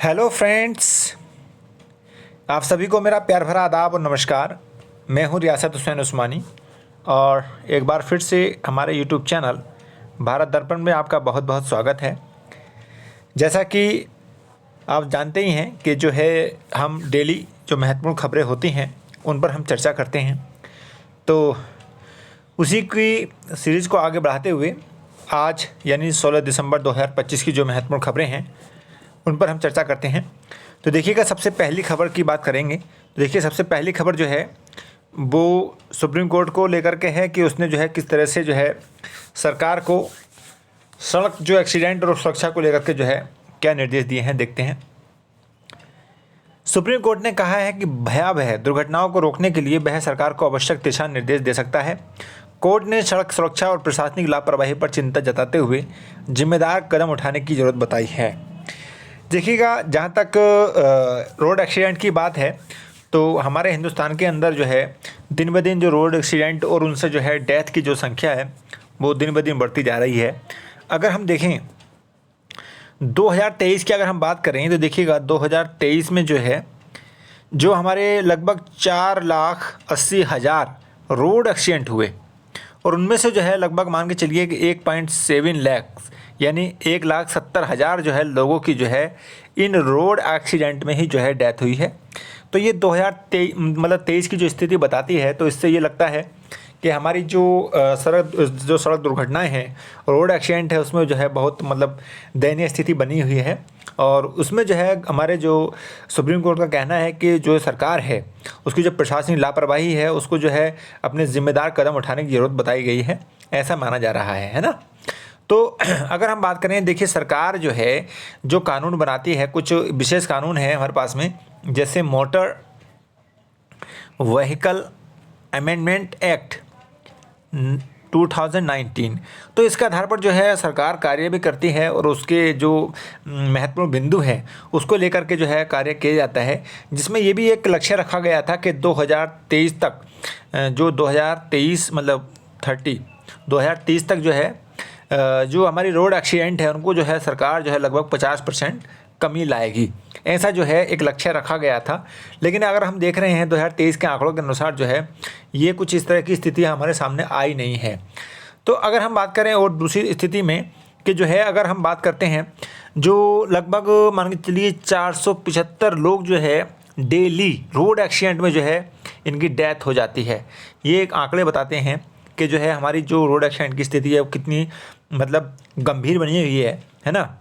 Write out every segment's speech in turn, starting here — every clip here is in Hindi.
हेलो फ्रेंड्स, आप सभी को मेरा प्यार भरा आदाब और नमस्कार। मैं हूं रियासत हुसैन उस्मानी और एक बार फिर से हमारे यूट्यूब चैनल भारत दर्पण में आपका बहुत बहुत स्वागत है। जैसा कि आप जानते ही हैं कि जो है हम डेली जो महत्वपूर्ण खबरें होती हैं उन पर हम चर्चा करते हैं। तो उसी की सीरीज़ को आगे बढ़ाते हुए आज यानी 16 दिसंबर 2025 की जो महत्वपूर्ण खबरें हैं उन पर हम चर्चा करते हैं। तो देखिएगा, सबसे पहली खबर की बात करेंगे तो देखिए, सबसे पहली खबर जो है वो सुप्रीम कोर्ट को लेकर के है कि उसने जो है किस तरह से जो है सरकार को सड़क जो एक्सीडेंट और सुरक्षा को लेकर के जो है क्या निर्देश दिए हैं, देखते हैं। सुप्रीम कोर्ट ने कहा है कि भयावह दुर्घटनाओं को रोकने के लिए वह सरकार को आवश्यक दिशा निर्देश दे सकता है। कोर्ट ने सड़क सुरक्षा और प्रशासनिक लापरवाही पर चिंता जताते हुए जिम्मेदार कदम उठाने की जरूरत बताई है। देखिएगा, जहाँ तक रोड एक्सीडेंट की बात है तो हमारे हिंदुस्तान के अंदर जो है दिन ब दिन जो रोड एक्सीडेंट और उनसे जो है डेथ की जो संख्या है वो दिन ब दिन बढ़ती जा रही है। अगर हम देखें 2023 की अगर हम बात करें तो देखिएगा 2023 में जो है जो हमारे लगभग 4,80,000 रोड एक्सीडेंट हुए और उनमें से जो है लगभग मान के चलिए कि 1.7 लाख यानी 1,70,000 जो है लोगों की जो है इन रोड एक्सीडेंट में ही जो है डेथ हुई है। तो ये 2023 की जो स्थिति बताती है, तो इससे ये लगता है कि हमारी जो सड़क दुर्घटनाएं हैं, रोड एक्सीडेंट है, उसमें जो है बहुत दयनीय स्थिति बनी हुई है। और उसमें जो है हमारे जो सुप्रीम कोर्ट का कहना है कि जो सरकार है उसकी जो प्रशासनिक लापरवाही है उसको जो है अपने ज़िम्मेदार कदम उठाने की ज़रूरत बताई गई है, ऐसा माना जा रहा है ना। तो अगर हम बात करें, देखिए सरकार जो है जो कानून बनाती है, कुछ विशेष कानून है हमारे पास में, जैसे मोटर व्हीकल अमेंडमेंट एक्ट 2019। तो इसके आधार पर जो है सरकार कार्य भी करती है और उसके जो महत्वपूर्ण बिंदु है उसको लेकर के जो है कार्य किया जाता है, जिसमें ये भी एक लक्ष्य रखा गया था कि 2023 तक जो 2030 तक जो है जो हमारी रोड एक्सीडेंट है उनको जो है सरकार जो है लगभग 50% कमी लाएगी, ऐसा जो है एक लक्ष्य रखा गया था। लेकिन अगर हम देख रहे हैं 2023 के आंकड़ों के अनुसार जो है ये कुछ इस तरह की स्थिति हमारे सामने आई नहीं है। तो अगर हम बात करें और दूसरी स्थिति में कि जो है अगर हम बात करते हैं जो लगभग मान के चलिए 475 लोग जो है डेली रोड एक्सीडेंट में जो है इनकी डेथ हो जाती है। ये एक आंकड़े बताते हैं कि जो है हमारी जो रोड एक्सीडेंट की स्थिति है वो कितनी गंभीर बनी हुई है ना।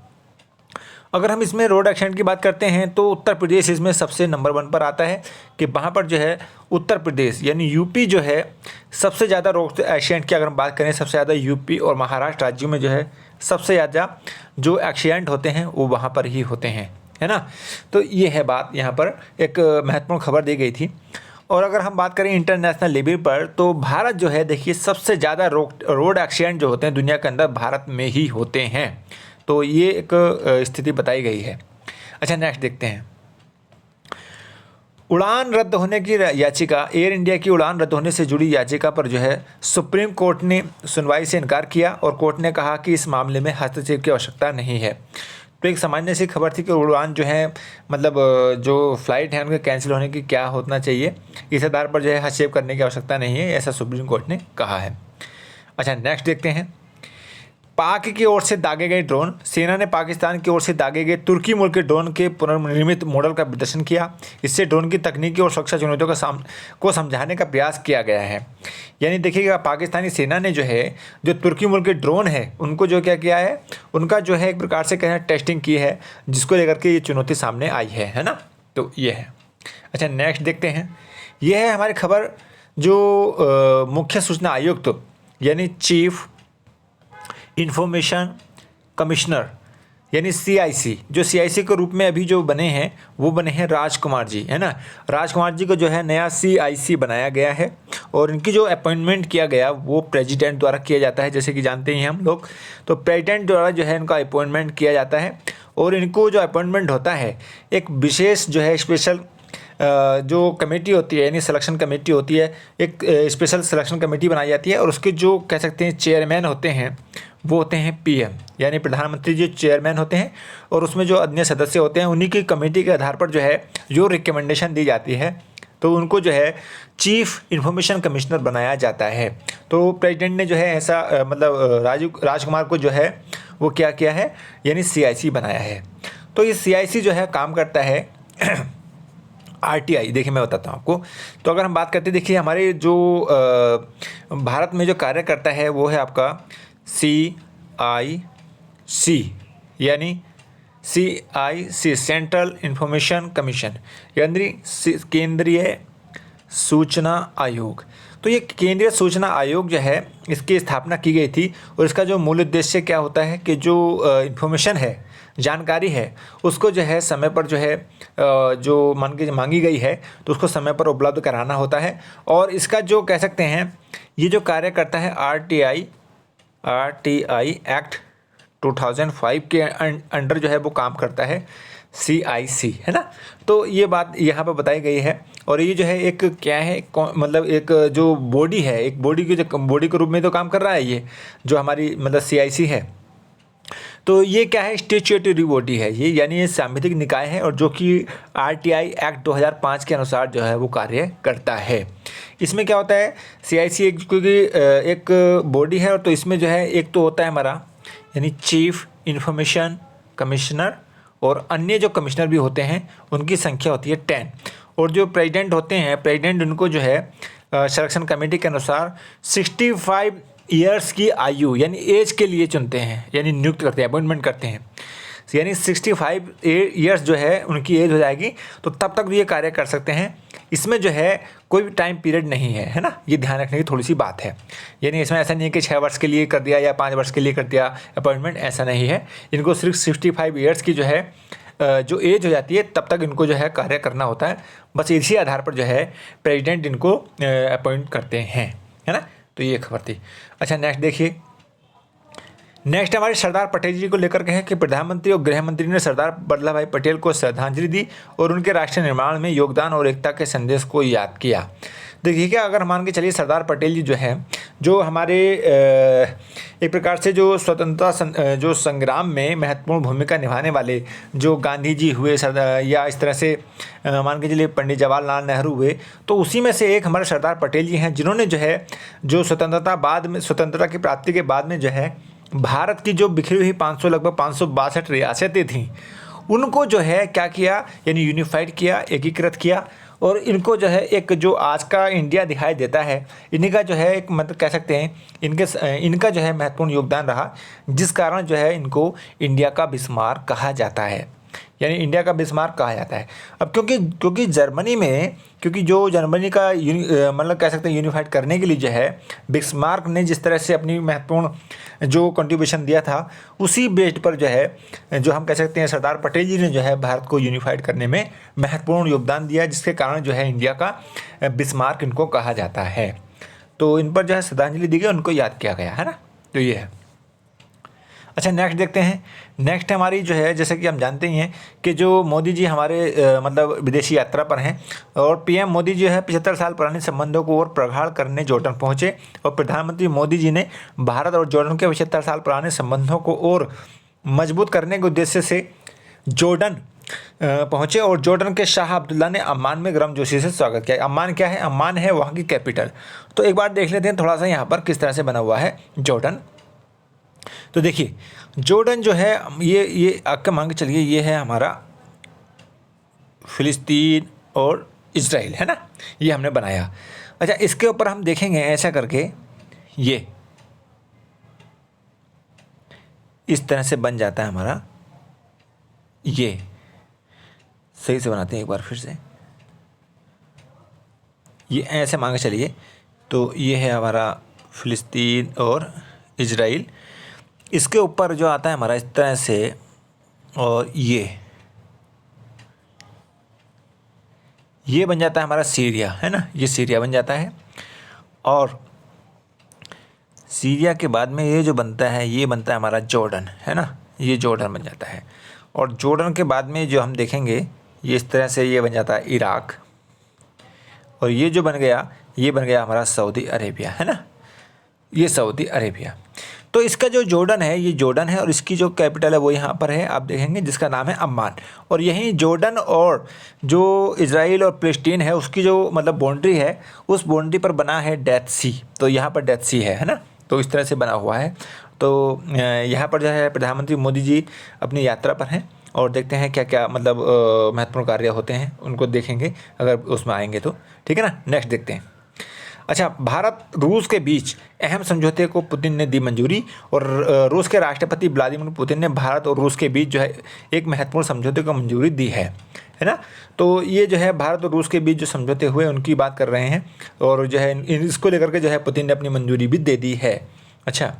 अगर हम इसमें रोड एक्सीडेंट की बात करते हैं तो उत्तर प्रदेश इसमें सबसे नंबर 1 पर आता है कि वहाँ पर जो है उत्तर प्रदेश यानी यूपी जो है सबसे ज़्यादा रोड एक्सीडेंट की अगर हम बात करें, सबसे ज़्यादा यूपी और महाराष्ट्र राज्यों में जो है सबसे ज़्यादा जो एक्सीडेंट होते हैं वो वहाँ पर ही होते हैं, है ना। तो ये है बात, यहाँ पर एक महत्वपूर्ण खबर दी गई थी। और अगर हम बात करें इंटरनेशनल लेवल पर तो भारत जो है देखिए सबसे ज़्यादा रोड एक्सीडेंट जो होते हैं दुनिया के अंदर भारत में ही होते हैं। तो ये एक स्थिति बताई गई है। अच्छा, नेक्स्ट देखते हैं। उड़ान रद्द होने की याचिका, एयर इंडिया की उड़ान रद्द होने से जुड़ी याचिका पर जो है सुप्रीम कोर्ट ने सुनवाई से इनकार किया और कोर्ट ने कहा कि इस मामले में हस्तक्षेप की आवश्यकता नहीं है। तो एक सामान्य सी खबर थी कि उड़ान जो है जो फ़्लाइट है उनके कैंसिल होने की क्या होना चाहिए, इस आधार पर जो है हस्तक्षेप करने की आवश्यकता नहीं है, ऐसा सुप्रीम कोर्ट ने कहा है। अच्छा, नेक्स्ट देखते हैं। पाक की ओर से दागे गए ड्रोन, सेना ने पाकिस्तान की ओर से दागे गए तुर्की मूल के ड्रोन के पुनर्निर्मित मॉडल का प्रदर्शन किया। इससे ड्रोन की तकनीकी और सुरक्षा चुनौतियों को समझाने का प्रयास किया गया है। यानी देखिएगा, पाकिस्तानी सेना ने जो है जो तुर्की मूल के ड्रोन है उनको जो क्या किया है, उनका जो है एक प्रकार से कहना टेस्टिंग की है, जिसको लेकर के ये चुनौती सामने आई है ना। तो ये है। अच्छा, नेक्स्ट देखते हैं। ये है हमारी खबर जो मुख्य सूचना आयुक्त यानी चीफ इन्फॉर्मेशन कमिश्नर यानी CIC, जो CIC के रूप में अभी जो बने हैं वो बने हैं राजकुमार जी, है ना। राजकुमार जी को जो है नया CIC बनाया गया है और इनकी जो अपॉइंटमेंट किया गया वो प्रेसिडेंट द्वारा किया जाता है, जैसे कि जानते हैं हम लोग। तो प्रेसिडेंट द्वारा जो है इनका अपॉइंटमेंट किया जाता है और इनको जो अपॉइंटमेंट होता है एक विशेष जो है स्पेशल जो कमेटी होती है यानी सिलेक्शन कमेटी होती है, एक स्पेशल सिलेक्शन कमेटी बनाई जाती है और उसके जो कह सकते हैं चेयरमैन होते हैं वो होते हैं पीएम, यानी प्रधानमंत्री जो चेयरमैन होते हैं, और उसमें जो अन्य सदस्य होते हैं उन्हीं की कमेटी के आधार पर जो है जो रिकमेंडेशन दी जाती है तो उनको जो है चीफ इंफॉर्मेशन कमिश्नर बनाया जाता है। तो प्रेसिडेंट ने जो है ऐसा राजकुमार को जो है वो क्या किया है, यानी CIC बनाया है। तो ये CIC जो है काम करता है RTI। देखिए मैं बताता हूँ आपको। तो अगर हम बात करते हैं, देखिए हमारे जो भारत में जो कार्य करता है वो है आपका CIC, यानी CIC सेंट्रल इंफॉर्मेशन कमीशन, यानी केंद्रीय सूचना आयोग। तो ये केंद्रीय सूचना आयोग जो है इसकी स्थापना की गई थी, और इसका जो मूल उद्देश्य क्या होता है कि जो इन्फॉर्मेशन है, जानकारी है, उसको जो है समय पर जो है जो मांगी गई है तो उसको समय पर उपलब्ध कराना होता है। और इसका जो कह सकते हैं ये जो कार्य करता है RTI एक्ट 2005 के अंडर जो है वो काम करता है CIC, है ना। तो ये बात यहाँ पर बताई गई है। और ये जो है एक क्या है, मतलब एक जो बॉडी है, एक बॉडी के रूप में तो काम कर रहा है ये जो हमारी मतलब CIC है। तो ये क्या है, स्टैट्यूटरी बॉडी है ये, यानी ये सांविधिक निकाय है, और जो कि RTI एक्ट 2005 के अनुसार जो है वो कार्य करता है। इसमें क्या होता है, CIC क्योंकि एक बॉडी है, और तो इसमें जो है एक तो होता है हमारा यानी चीफ इंफॉर्मेशन कमिश्नर, और अन्य जो कमिश्नर भी होते हैं उनकी संख्या होती है 10। और जो प्रेसिडेंट होते हैं, प्रेसिडेंट उनको जो है सिलेक्शन कमेटी के अनुसार 65 ईयर्स की आयु यानी एज के लिए चुनते हैं, यानी नियुक्त करते हैं, अपॉइंटमेंट करते हैं। यानी 65 ईयर्स जो है उनकी एज हो जाएगी तो तब तक भी ये कार्य कर सकते हैं। इसमें जो है कोई भी टाइम पीरियड नहीं है ना, ये ध्यान रखने की थोड़ी सी बात है। यानी इसमें ऐसा नहीं है कि 6 वर्ष के लिए कर दिया या 5 वर्ष के लिए कर दिया अपॉइंटमेंट, ऐसा नहीं है। इनको सिर्फ 65 ईयर्स की जो है जो एज हो जाती है तब तक इनको जो है कार्य करना होता है। बस इसी आधार पर जो है प्रेसिडेंट इनको अपॉइंट करते हैं, है ना। तो ये खबर थी। अच्छा नेक्स्ट देखिए, नेक्स्ट हमारे सरदार पटेल जी को लेकर के हैं कि प्रधानमंत्री और गृह मंत्री ने सरदार वल्लभ भाई पटेल को श्रद्धांजलि दी और उनके राष्ट्र निर्माण में योगदान और एकता के संदेश को याद किया। देखिए क्या, अगर मान के चलिए सरदार पटेल जी जो है जो हमारे एक प्रकार से जो स्वतंत्रता जो संग्राम में महत्वपूर्ण भूमिका निभाने वाले जो गांधी जी हुए या इस तरह से मान के चलिए पंडित जवाहरलाल नेहरू हुए, तो उसी में से एक हमारे सरदार पटेल जी हैं जिन्होंने जो है जो स्वतंत्रता की प्राप्ति के बाद में जो है भारत की जो बिखरी हुई लगभग 562 रियासतें थीं उनको जो है क्या किया, यानी यूनिफाइड किया, एकीकृत किया। और इनको जो है एक जो आज का इंडिया दिखाई देता है, इन्हीं का जो है एक मतलब कह सकते हैं इनका जो है महत्वपूर्ण योगदान रहा, जिस कारण जो है इनको इंडिया का बिस्मार्क कहा जाता है, यानी इंडिया का बिस्मार्क कहा जाता है। अब क्योंकि जर्मनी में जो जर्मनी का मतलब कह सकते हैं यूनिफाइड करने के लिए जो है बिस्मार्क ने जिस तरह से अपनी महत्वपूर्ण जो कंट्रीब्यूशन दिया था, उसी बेस्ड पर जो है जो हम कह सकते हैं सरदार पटेल जी ने जो है भारत को यूनिफाइड करने में महत्वपूर्ण योगदान दिया, जिसके कारण जो है इंडिया का बिस्मार्क इनको कहा जाता है। तो इन पर जो है श्रद्धांजलि दी गई, उनको याद किया गया, है ना। तो ये है। अच्छा नेक्स्ट देखते हैं। नेक्स्ट हमारी जो है जैसे कि हम जानते ही हैं कि जो मोदी जी हमारे मतलब विदेशी यात्रा पर हैं, और पीएम मोदी जी है 75 साल पुराने संबंधों को और प्रगाढ़ करने जॉर्डन पहुंचे, और प्रधानमंत्री मोदी जी ने भारत और जॉर्डन के 75 साल पुराने संबंधों को और मजबूत करने के उद्देश्य से जॉर्डन पहुँचे, और जॉर्डन के शाह अब्दुल्ला ने अम्मान में गर्मजोशी से स्वागत किया। अम्मान क्या है? अम्मान है वहाँ की कैपिटल। तो एक बार देख लेते हैं थोड़ा सा यहाँ पर किस तरह से बना हुआ है जॉर्डन। तो देखिए जॉर्डन जो है ये आपका मान के चलिए ये है हमारा फिलिस्तीन और इजराइल, है ना, ये हमने बनाया। अच्छा इसके ऊपर हम देखेंगे ऐसा करके ये इस तरह से बन जाता है हमारा, ये सही से बनाते हैं एक बार फिर से, ये ऐसे मान के चलिए। तो ये है हमारा फिलिस्तीन और इजराइल, इसके ऊपर जो आता है हमारा इस तरह से, और ये बन जाता है हमारा सीरिया, है ना, ये सीरिया बन जाता है। और सीरिया के बाद में ये जो बनता है ये बनता है हमारा जॉर्डन, है ना, ये जॉर्डन बन जाता है। और जॉर्डन के बाद में जो हम देखेंगे ये इस तरह से ये बन जाता है इराक, और ये जो बन गया ये बन गया हमारा सऊदी अरेबिया, है ना, ये सऊदी अरेबिया। तो इसका जो जॉर्डन है, ये जॉर्डन है और इसकी जो कैपिटल है वो यहाँ पर है, आप देखेंगे, जिसका नाम है अम्मान। और यहीं जॉर्डन और जो इजराइल और पैलेस्टीन है उसकी जो मतलब बाउंड्री है, उस बाउंड्री पर बना है डेथ सी। तो यहाँ पर डेथ सी है ना, तो इस तरह से बना हुआ है। तो यहाँ पर जो है प्रधानमंत्री मोदी जी अपनी यात्रा पर हैं और देखते हैं क्या क्या मतलब महत्वपूर्ण कार्य होते हैं, उनको देखेंगे अगर उसमें आएंगे तो, ठीक है ना। नेक्स्ट देखते हैं। अच्छा, भारत रूस के बीच अहम समझौते को पुतिन ने दी मंजूरी। और रूस के राष्ट्रपति व्लादिमीर पुतिन ने भारत और रूस के बीच जो है एक महत्वपूर्ण समझौते को मंजूरी दी है ना। तो ये जो है भारत और रूस के बीच जो समझौते हुए उनकी बात कर रहे हैं और जो है इसको लेकर के जो है पुतिन ने अपनी मंजूरी भी दे दी है। अच्छा,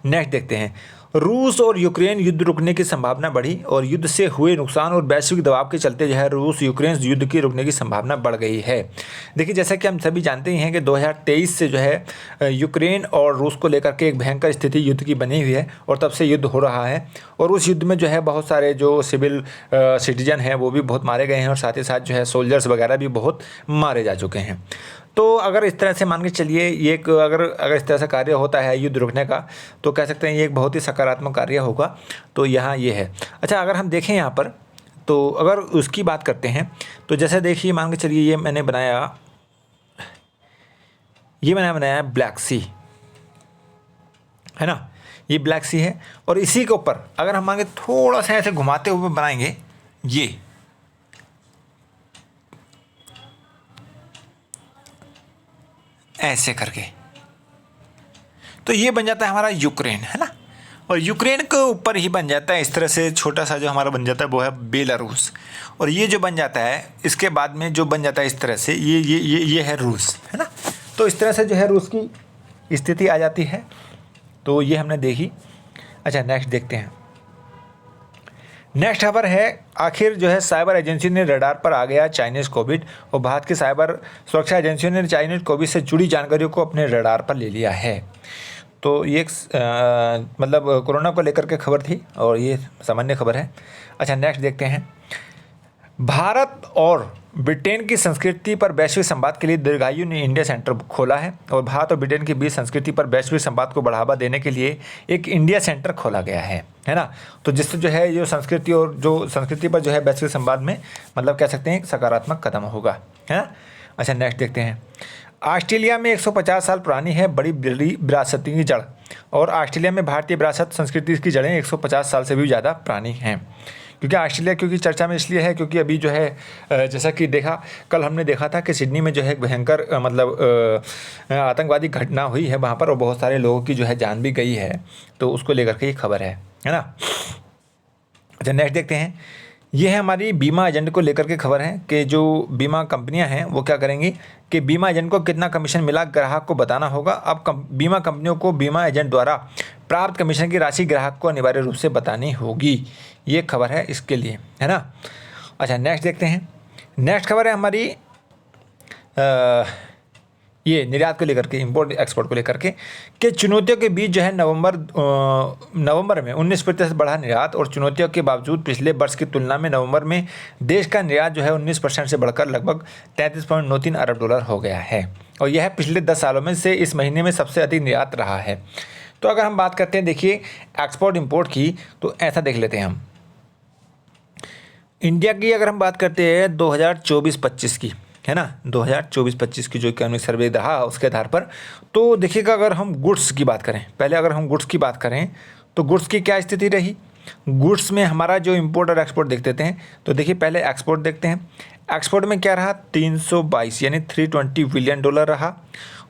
नेक्स्ट देखते हैं। रूस और यूक्रेन युद्ध रुकने की संभावना बढ़ी और युद्ध से हुए नुकसान और वैश्विक दबाव के चलते जो है रूस यूक्रेन युद्ध की रुकने की संभावना बढ़ गई है। देखिए, जैसा कि हम सभी जानते ही हैं कि 2023 से जो है यूक्रेन और रूस को लेकर के एक भयंकर स्थिति युद्ध की बनी हुई है और तब से युद्ध हो रहा है। और उस युद्ध में जो है बहुत सारे जो सिविल सिटीजन हैं वो भी बहुत मारे गए हैं और साथ ही साथ जो है सोल्जर्स वगैरह भी बहुत मारे जा चुके हैं। तो अगर इस तरह से मान के चलिए, ये एक अगर इस तरह से कार्य होता है युद्ध रुकने का, तो कह सकते हैं ये एक बहुत ही सकारात्मक कार्य होगा। तो यहाँ ये है। अच्छा, अगर हम देखें यहाँ पर, तो अगर उसकी बात करते हैं तो जैसे देखिए, मान के चलिए ये मैंने बनाया ब्लैक सी, है ना, ये ब्लैक सी है। और इसी के ऊपर अगर हम आगे थोड़ा सा ऐसे घुमाते हुए बनाएंगे ये, ऐसे करके, तो ये बन जाता है हमारा यूक्रेन, है ना। और यूक्रेन के ऊपर ही बन जाता है इस तरह से छोटा सा जो हमारा बन जाता है वो है बेलारूस। और ये जो बन जाता है इसके बाद में जो बन जाता है इस तरह से ये है रूस, है ना। तो इस तरह से जो है रूस की स्थिति आ जाती है। तो ये हमने देखी। अच्छा, नेक्स्ट देखते हैं। नेक्स्ट खबर है, आखिर जो है साइबर एजेंसी ने रडार पर आ गया चाइनीज़ कोविड। और भारत की साइबर सुरक्षा एजेंसियों ने चाइनीज़ कोविड से जुड़ी जानकारियों को अपने रडार पर ले लिया है। तो ये एक मतलब कोरोना को लेकर के खबर थी और ये सामान्य खबर है। अच्छा, नेक्स्ट देखते हैं। भारत और ब्रिटेन की संस्कृति पर वैश्विक संवाद के लिए दीर्घायु ने इंडिया सेंटर खोला है। और भारत और ब्रिटेन के बीच संस्कृति पर वैश्विक संवाद को बढ़ावा देने के लिए एक इंडिया सेंटर खोला गया है ना। तो जिससे जो है जो संस्कृति और जो संस्कृति पर जो है वैश्विक संवाद में मतलब कह सकते हैं एक सकारात्मक कदम होगा, है ना। अच्छा, नेक्स्ट देखते हैं। ऑस्ट्रेलिया में 150 साल पुरानी है बड़ी विरासत की जड़। और ऑस्ट्रेलिया में भारतीय विरासत संस्कृति की जड़ें 150 साल से भी ज़्यादा पुरानी हैं। क्योंकि ऑस्ट्रेलिया क्योंकि चर्चा में इसलिए है क्योंकि अभी जो है जैसा कि कल हमने देखा था कि सिडनी में जो है भयंकर मतलब आतंकवादी घटना हुई है वहाँ पर और बहुत सारे लोगों की जो है जान भी गई है। तो उसको लेकर के ये खबर है ना। अच्छा, नेक्स्ट देखते हैं। ये है हमारी बीमा एजेंट को लेकर के खबर है कि जो बीमा कंपनियां हैं वो क्या करेंगी कि बीमा एजेंट को कितना कमीशन मिला ग्राहक को बताना होगा। अब बीमा कंपनियों को बीमा एजेंट द्वारा प्राप्त कमीशन की राशि ग्राहक को अनिवार्य रूप से बतानी होगी। ये खबर है इसके लिए, है ना। अच्छा, नेक्स्ट देखते हैं। नेक्स्ट खबर है हमारी ये निर्यात को लेकर के, इंपोर्ट एक्सपोर्ट को लेकर के कि चुनौतियों के बीच जो है नवंबर में 19% बढ़ा निर्यात। और चुनौतियों के बावजूद पिछले वर्ष की तुलना में नवंबर में देश का निर्यात जो है 19% से बढ़कर लगभग 33.93 अरब डॉलर हो गया है। और यह पिछले 10 सालों में से इस महीने में सबसे अधिक निर्यात रहा है। तो अगर हम बात करते हैं देखिए एक्सपोर्ट इंपोर्ट की, तो ऐसा देख लेते हैं हम इंडिया की अगर हम बात करते हैं 2024-25 की, है ना, 2024-25 की जो इकोनॉमिक सर्वे रहा उसके आधार पर, तो देखिएगा अगर हम गुड्स की बात करें, पहले अगर हम गुड्स की बात करें तो गुड्स की क्या स्थिति रही। गुड्स में हमारा जो इंपोर्ट और एक्सपोर्ट देख देते हैं। तो देखिए पहले एक्सपोर्ट देखते हैं। एक्सपोर्ट में क्या रहा 322 यानी 320 बिलियन डॉलर रहा।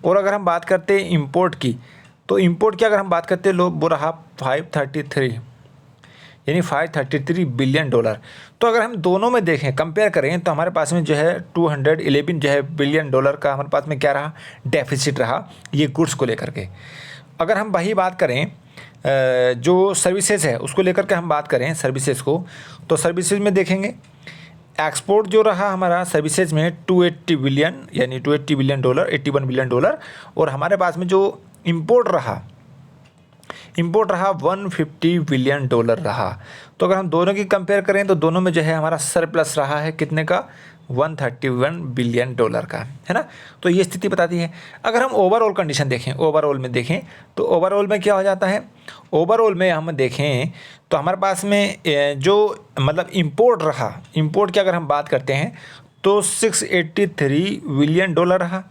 और अगर हम बात करते हैं इंपोर्ट की, तो इंपोर्ट की अगर हम बात करते हैं वो रहा 533 यानी 533 बिलियन डॉलर। तो अगर हम दोनों में देखें कंपेयर करें तो हमारे पास में जो है 211 जो है बिलियन डॉलर का हमारे पास में क्या रहा डेफिसिट रहा ये गुड्स को लेकर के। अगर हम वही बात करें जो सर्विसेज है उसको लेकर के हम बात करें सर्विसेज को, तो सर्विसेज में देखेंगे एक्सपोर्ट जो रहा हमारा सर्विसेज में 280 बिलियन यानी 280 बिलियन डॉलर 81 बिलियन डॉलर। और हमारे पास में जो इंपोर्ट रहा 150 बिलियन डॉलर रहा। तो अगर हम दोनों की कंपेयर करें तो दोनों में जो है हमारा सरप्लस रहा है कितने का, 131 बिलियन डॉलर का, है ना। तो ये स्थिति बताती है। अगर हम ओवरऑल कंडीशन देखें, ओवरऑल में देखें तो ओवरऑल में क्या हो जाता है, ओवरऑल में हम देखें तो हमारे पास में जो मतलब इंपोर्ट रहा, इंपोर्ट की अगर हम बात करते हैं तो 683 बिलियन डॉलर रहा,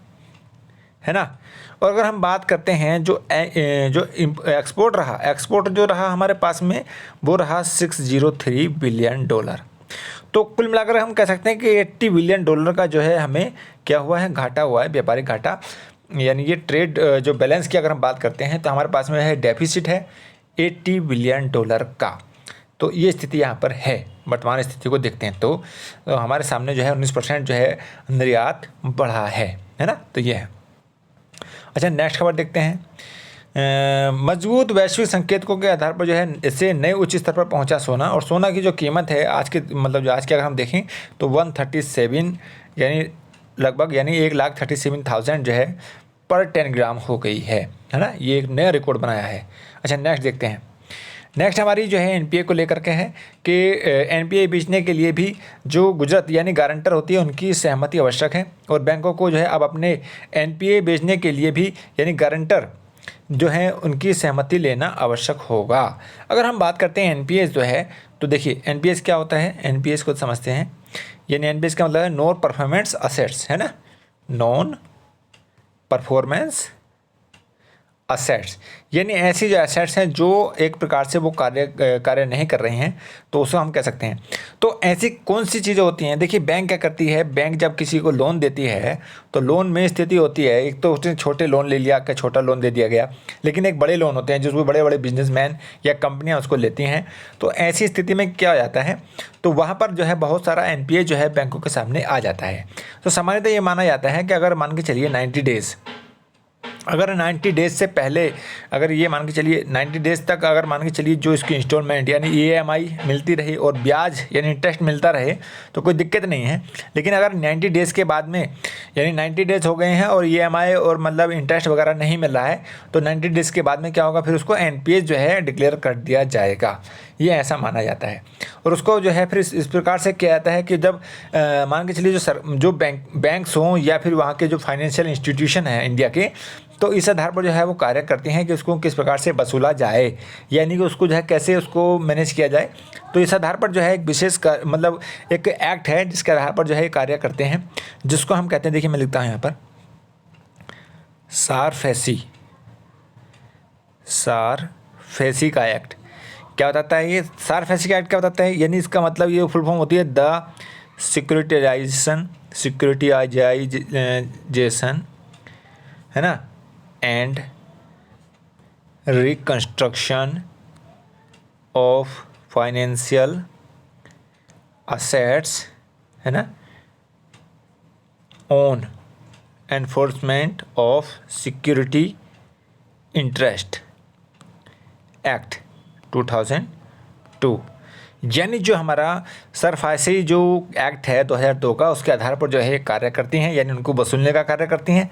है ना। और अगर हम बात करते हैं जो एक्सपोर्ट रहा, एक्सपोर्ट जो रहा हमारे पास में वो रहा 603 बिलियन डॉलर। तो कुल मिलाकर हम कह सकते हैं कि 80 बिलियन डॉलर का जो है हमें क्या हुआ है, घाटा हुआ है, व्यापारिक घाटा। यानी ये ट्रेड जो बैलेंस की अगर हम बात करते हैं तो हमारे पास में है डेफिसिट है 80 बिलियन डॉलर का। तो ये स्थिति यहाँ पर है। वर्तमान स्थिति को देखते हैं तो हमारे सामने जो है 19% जो है निर्यात बढ़ा है ना। तो ये है। अच्छा, नेक्स्ट खबर देखते हैं। मजबूत वैश्विक संकेतकों के आधार पर जो है इससे नए उच्च स्तर पर पहुंचा सोना, और सोना की जो कीमत है आज के मतलब जो आज के अगर हम देखें तो 137 यानी लगभग यानी 1,37,000 जो है पर 10 ग्राम हो गई है ना। ये एक नया रिकॉर्ड बनाया है। अच्छा, नेक्स्ट देखते हैं। नेक्स्ट हमारी जो है एनपीए को लेकर के है कि एनपीए बेचने के लिए भी जो गुजरात यानी गारंटर होती है उनकी सहमति आवश्यक है, और बैंकों को जो है अब अपने एनपीए बेचने के लिए भी यानी गारंटर जो है उनकी सहमति लेना आवश्यक होगा। अगर हम बात करते हैं एनपीएस जो है तो देखिए एनपीएस क्या होता है, एनपीएस को समझते हैं। यानी एनपीएस का मतलब है नॉन परफॉर्मेंस असेट्स, है ना, नॉन परफॉर्मेंस असेट्स। यानी ऐसी जो एसेट्स हैं जो एक प्रकार से वो कार्य नहीं कर रही हैं तो उसको हम कह सकते हैं। तो ऐसी कौन सी चीज़ें होती हैं, देखिए बैंक क्या करती है, बैंक जब किसी को लोन देती है तो लोन में स्थिति होती है, एक तो उसने छोटे लोन ले लिया, क्या छोटा लोन दे दिया गया, लेकिन एक बड़े लोन होते हैं जिसमें बड़े बड़े बिजनेसमैन या कंपनियां उसको लेती हैं। तो ऐसी स्थिति में क्या हो जाता है, तो वहाँ पर जो है बहुत सारा एनपीए जो है बैंकों के सामने आ जाता है। तो सामान्यतः ये माना जाता है कि अगर मान के चलिए 90 डेज़, अगर 90 डेज से पहले अगर ये मान के चलिए 90 डेज तक अगर मान के चलिए जो इसकी इंस्टॉलमेंट यानी ईएमआई मिलती रही और ब्याज यानी इंटरेस्ट मिलता रहे तो कोई दिक्कत नहीं है। लेकिन अगर 90 डेज़ के बाद में यानी 90 डेज हो गए हैं और ईएमआई और मतलब इंटरेस्ट वगैरह नहीं मिल रहा है तो 90 डेज़ के बाद में क्या होगा, फिर उसको एनपीएस जो है डिक्लेयर कर दिया जाएगा, ये ऐसा माना जाता है। और उसको जो है फिर इस प्रकार से किया जाता है कि जब मान के चलिए जो बैंक्स हों या फिर वहाँ के जो फाइनेंशियल इंस्टीट्यूशन हैं इंडिया के, तो इस आधार पर जो है वो कार्य करते हैं कि उसको किस प्रकार से वसूला जाए, यानी कि उसको जो है कैसे उसको मैनेज किया जाए। तो इस आधार पर जो है एक विशेष मतलब एक एक्ट है जिसके आधार पर जो है कार्य करते हैं, जिसको हम कहते हैं, देखिए मैं लिखता हूँ यहाँ पर सारफेसी का एक्ट। क्या बताता है ये सारफेसी का एक्ट, क्या बताता है, यानी इसका मतलब ये फुल फॉर्म होती है द सिक्योरिटाइजेशन है ना and reconstruction of financial assets, है ना, on enforcement of security interest act 2002। यानी जो हमारा सरफासी जो एक्ट है 2002 का, उसके आधार पर जो है कार्य करती हैं, यानी उनको वसूलने का कार्य करती हैं।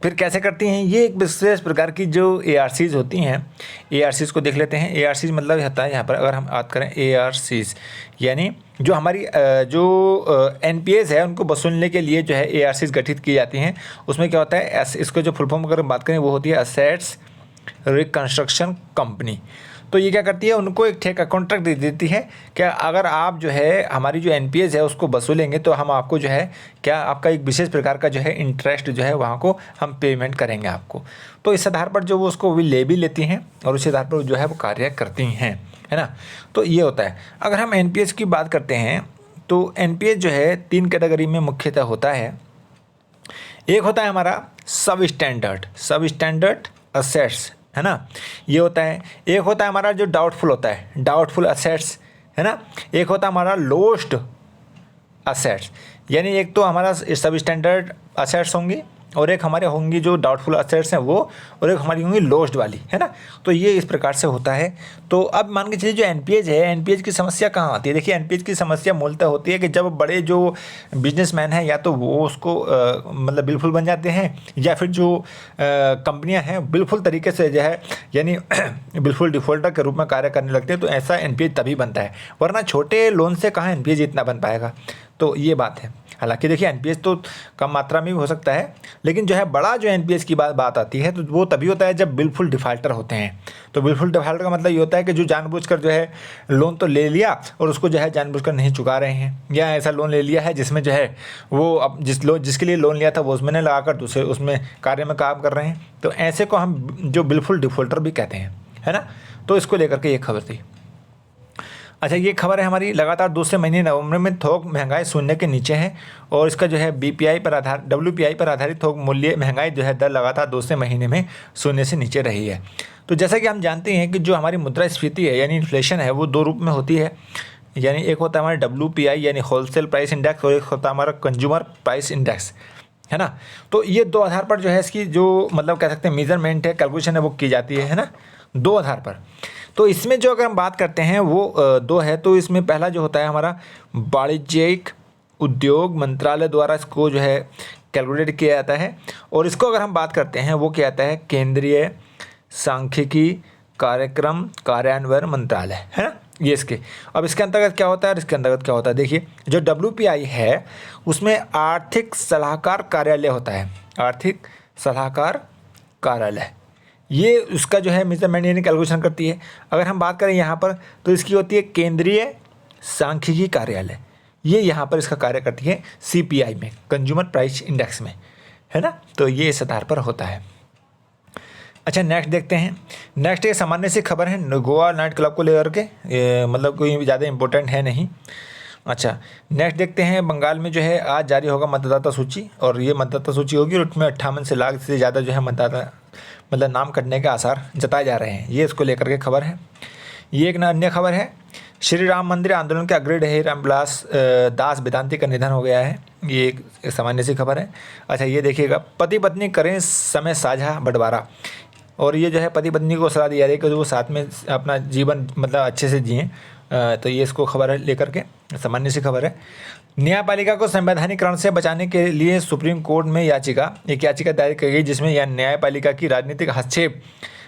फिर कैसे करती हैं, ये एक विशेष प्रकार की जो ARCs होती हैं, ARCs को देख लेते हैं। ARCs मतलब होता है यहाँ पर अगर हम बात करें ARCs यानी जो हमारी जो NPAs है उनको वसूलने के लिए जो है ARCs गठित की जाती हैं। उसमें क्या होता है, इसको जो फुल फॉर्म अगर हम बात करें वो होती है असेट्स रिकंस्ट्रक्शन कंपनी। तो ये क्या करती है, उनको एक ठेका कॉन्ट्रैक्ट दे देती है कि अगर आप जो है हमारी जो NPAs है उसको वसूलेंगे तो हम आपको जो है क्या आपका एक विशेष प्रकार का जो है इंटरेस्ट जो है वहाँ को हम पेमेंट करेंगे आपको। तो इस आधार पर जो वो उसको भी ले भी लेती हैं और उस आधार पर जो है वो कार्य करती हैं, है ना। तो ये होता है। अगर हम NPAs की बात करते हैं तो NPAs जो है 3 कैटेगरी में मुख्यतः होता है। एक होता है हमारा सब स्टैंडर्ड असेट्स, है ना, ये होता है। एक होता है हमारा जो डाउटफुल होता है, डाउटफुल असेट्स, है ना। एक होता है हमारा लोस्ट असेट्स, यानी एक तो हमारा सब स्टैंडर्ड असेट्स होंगे और एक हमारे होंगी जो डाउटफुल असेट्स हैं वो, और एक हमारी होंगी लॉस्ड वाली, है ना। तो ये इस प्रकार से होता है। तो अब मान के चलिए जो एनपीएज है, एनपीएज की समस्या कहाँ आती है? देखिए एनपीएज की समस्या मूलतः होती है कि जब बड़े जो बिजनेसमैन हैं या तो वो उसको मतलब बिलफुल बन जाते हैं, या फिर जो कंपनियां हैं बिलफुल तरीके से जो है यानी बिलफुल डिफ़ॉल्टर के रूप में कार्य करने लगते हैं, तो ऐसा एनपीएज तभी बनता है, वरना छोटे लोन से कहाँ एनपीएज इतना बन पाएगा। तो ये बात है। हालांकि देखिए एनपीएस तो कम मात्रा में भी हो सकता है, लेकिन जो है बड़ा जो एनपीएस की बात आती है तो वो तभी होता है जब बिलफुल डिफ़ाल्टर होते हैं। तो बिलफुल डिफ़ाल्टर का मतलब ये होता है कि जो जानबूझकर जो है लोन तो ले लिया और उसको जो है जानबूझकर नहीं चुका रहे हैं, या ऐसा लोन ले लिया है जिसमें जो है वो अब जिसके लिए लोन लिया था वो उसमें नहीं लगाकर दूसरे उसमें कार्य में काम कर रहे हैं। तो ऐसे को हम जो बिलफुल डिफ़ॉल्टर भी कहते हैं, है ना। तो इसको लेकर के ये खबर थी। अच्छा, ये खबर है हमारी, लगातार दूसरे महीने नवंबर में थोक महंगाई शून्य के नीचे है, और इसका जो है WPI पर आधारित थोक मूल्य महंगाई जो है दर लगातार दूसरे महीने में शून्य से नीचे रही है। तो जैसा कि हम जानते हैं कि जो हमारी मुद्रास्फीति है यानी इन्फ्लेशन है वो दो रूप में होती है, यानी एक होता है हमारा WPI यानी होलसेल प्राइस इंडेक्स, और एक होता है हमारा कंज्यूमर प्राइस इंडेक्स, है ना। तो ये दो आधार पर जो है इसकी जो मतलब कह सकते हैं मेजरमेंट है, कैलकुलेशन है वो की जाती है ना, दो आधार पर। तो इसमें जो अगर हम बात करते हैं वो दो है। तो इसमें पहला जो होता है हमारा वाणिज्यिक उद्योग मंत्रालय द्वारा इसको जो है कैलकुलेट किया जाता है, और इसको अगर हम बात करते हैं वो क्या आता है, केंद्रीय सांख्यिकी कार्यक्रम कार्यान्वयन मंत्रालय, है ना, ये इसके। अब इसके अंतर्गत क्या होता है और इसके अंतर्गत क्या होता है, देखिए जो WPI है उसमें आर्थिक सलाहकार कार्यालय होता है, आर्थिक सलाहकार कार्यालय, ये उसका जो है मेजरमेंट यानी कैलकुलेशन करती है। अगर हम बात करें यहाँ पर तो इसकी होती है केंद्रीय सांख्यिकी कार्यालय, ये यहाँ पर इसका कार्य करती है CPI में, कंज्यूमर प्राइस इंडेक्स में, है ना। तो ये इस आधार पर होता है। अच्छा, नेक्स्ट देखते हैं। नेक्स्ट एक सामान्य सी खबर है गोवा नाइट क्लब को लेकर के, मतलब कोई ज़्यादा इम्पोर्टेंट है नहीं। अच्छा, नेक्स्ट देखते हैं। बंगाल में जो है आज जारी होगा मतदाता सूची, और ये मतदाता सूची होगी और उसमें 58 लाख से ज़्यादा जो है मतदाता मतलब नाम कटने के आसार जताए जा रहे हैं, ये इसको लेकर के खबर है। ये एक अन्य खबर है, श्री राम मंदिर आंदोलन के अग्रणी रहे रामविलास दास वेदांती का निधन हो गया है, ये एक सामान्य सी खबर है। अच्छा, ये देखिएगा, पति पत्नी करें समय साझा बंटवारा, और ये जो है पति पत्नी को सलाह दी जा रही है कि वो साथ में अपना जीवन मतलब अच्छे से जिएँ। तो ये इसको खबर है लेकर के, सामान्य सी खबर है। न्यायपालिका को संवैधानिकरण से बचाने के लिए सुप्रीम कोर्ट में एक याचिका दायर की गई, जिसमें यह न्यायपालिका की राजनीतिक हस्तक्षेप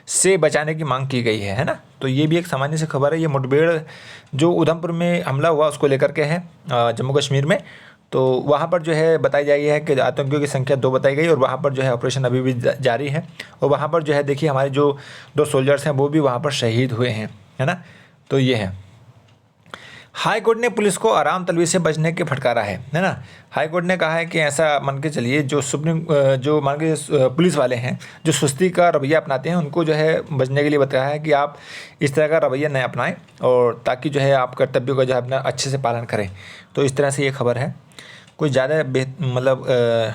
से बचाने की मांग की गई है ना। तो ये भी एक सामान्य सी खबर है। ये मुठभेड़ जो उधमपुर में हमला हुआ उसको लेकर के है, जम्मू कश्मीर में। तो वहाँ पर जो है बताई जा रही है कि आतंकियों की संख्या 2 बताई गई, और वहाँ पर जो है ऑपरेशन अभी भी जारी है, और वहाँ पर जो है देखिए हमारे जो 2 सोल्जर्स हैं वो भी वहाँ पर शहीद हुए हैं, है ना। तो ये है। हाई कोर्ट ने पुलिस को आराम तलबी से बचने के फटकारा है ना। हाई कोर्ट ने कहा है कि ऐसा मान के चलिए जो मान के पुलिस वाले हैं जो सुस्ती का रवैया अपनाते हैं उनको जो है बचने के लिए बताया है कि आप इस तरह का रवैया न अपनाएं, और ताकि जो है आप कर्तव्यों का जो है अपना अच्छे से पालन करें। तो इस तरह से ये खबर है, कोई ज़्यादा मतलब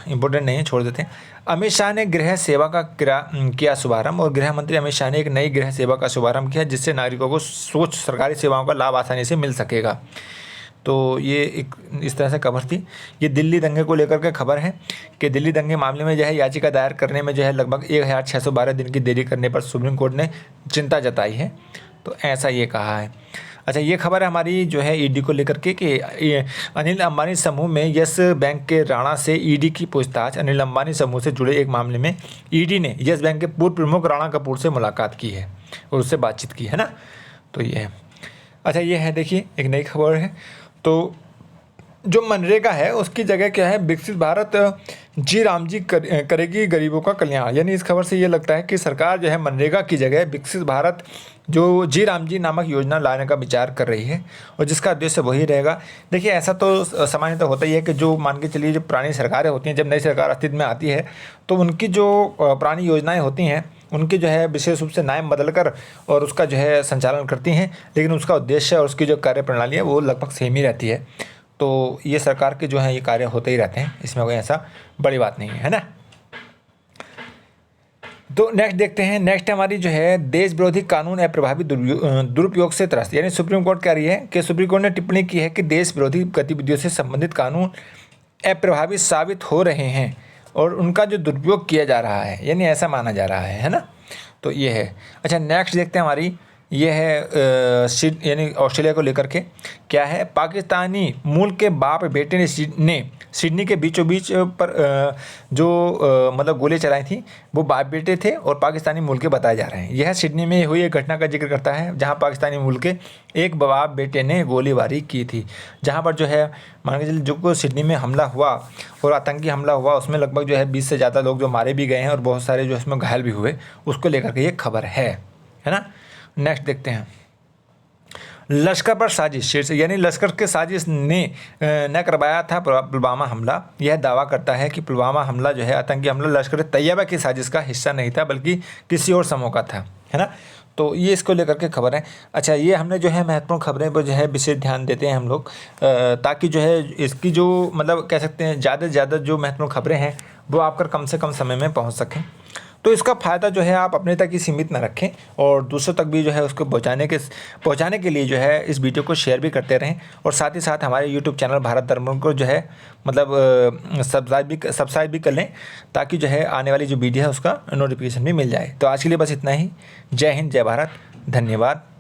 इम्पोर्टेंट नहीं है, छोड़ देते हैं। अमित शाह ने गृह सेवा का किया शुभारंभ, और गृह मंत्री अमित शाह ने एक नई गृह सेवा का शुभारंभ किया जिससे नागरिकों को सोच सरकारी सेवाओं का लाभ आसानी से मिल सकेगा। तो ये एक इस तरह से खबर थी। ये दिल्ली दंगे को लेकर के खबर है कि दिल्ली दंगे मामले में जो है याचिका दायर करने में जो है लगभग 1612 दिन की देरी करने पर सुप्रीम कोर्ट ने चिंता जताई है। तो ऐसा ये कहा है। अच्छा, ये खबर है हमारी जो है ईडी को लेकर के कि अनिल अंबानी समूह में यस बैंक के राणा से ईडी की पूछताछ। अनिल अंबानी समूह से जुड़े एक मामले में ईडी ने यस बैंक के पूर्व प्रमुख राणा कपूर से मुलाकात की है और उससे बातचीत की है ना। तो ये है। अच्छा, ये है देखिए एक नई खबर है। तो जो मनरेगा है उसकी जगह क्या है, विकसित भारत जी राम जी करेगी गरीबों का कल्याण। यानी इस खबर से ये लगता है कि सरकार जो है मनरेगा की जगह विकसित भारत जो जी राम जी नामक योजना लाने का विचार कर रही है, और जिसका उद्देश्य वही रहेगा। देखिए ऐसा तो सामान्यतः होता ही है कि जो मान के चलिए जो पुरानी सरकारें होती हैं, जब नई सरकार अस्तित्व में आती है तो उनकी जो पुरानी योजनाएँ होती हैं उनकी जो है विशेष रूप से नाम बदल कर और उसका जो है संचालन करती हैं, लेकिन उसका उद्देश्य और उसकी जो कार्यप्रणाली है वो लगभग सेम ही रहती है। तो ये सरकार के जो है ये कार्य होते ही रहते हैं, इसमें कोई ऐसा बड़ी बात नहीं है ना। तो नेक्स्ट देखते हैं। नेक्स्ट हमारी जो है देश विरोधी कानून अप्रभावी दुरुपयोग से त्रस्त। यानी सुप्रीम कोर्ट कह रही है कि सुप्रीम कोर्ट ने टिप्पणी की है कि देश विरोधी गतिविधियों से संबंधित कानून अप्रभावी साबित हो रहे हैं, और उनका जो दुरुपयोग किया जा रहा है, यानी ऐसा माना जा रहा है ना। तो ये है। अच्छा नेक्स्ट देखते हैं हमारी, ये है यानी ऑस्ट्रेलिया को लेकर के क्या है, पाकिस्तानी मूल के बाप बेटे ने सिडनी के बीचों बीच पर जो मतलब गोली चलाई थी वो बाप बेटे थे और पाकिस्तानी मूल के बताए जा रहे हैं। यह सिडनी में हुई एक घटना का जिक्र करता है जहां पाकिस्तानी मूल के एक बाप बेटे ने गोलीबारी की थी, जहां पर जो है मान के चलिए जो सिडनी में हमला हुआ और आतंकी हमला हुआ उसमें लगभग जो है 20 से ज़्यादा लोग जो मारे भी गए हैं और बहुत सारे जो इसमें घायल भी हुए, उसको लेकर के ये खबर है ना। नेक्स्ट देखते हैं, लश्कर पर साजिश, यानी लश्कर के साजिश ने न करवाया था पुलवामा हमला। यह दावा करता है कि पुलवामा हमला जो है आतंकी हमला लश्कर तैयबा की साजिश का हिस्सा नहीं था बल्कि किसी और समूह का था, है ना। तो ये इसको लेकर के खबर है। अच्छा ये हमने जो है महत्वपूर्ण खबरें पर जो है विशेष ध्यान देते हैं हम लोग, ताकि जो है इसकी जो मतलब कह सकते हैं ज़्यादा से ज़्यादा जो महत्वपूर्ण खबरें हैं वो आपकर कम से कम समय में पहुँच सकें। तो इसका फ़ायदा जो है आप अपने तक ही सीमित ना रखें और दूसरों तक भी जो है उसको पहुंचाने के लिए जो है इस वीडियो को शेयर भी करते रहें, और साथ ही साथ हमारे यूट्यूब चैनल भारत धर्म को जो है मतलब सब्सक्राइब भी कर लें, ताकि जो है आने वाली जो वीडियो है उसका नोटिफिकेशन भी मिल जाए। तो आज के लिए बस इतना ही। जय हिंद, जय भारत, धन्यवाद।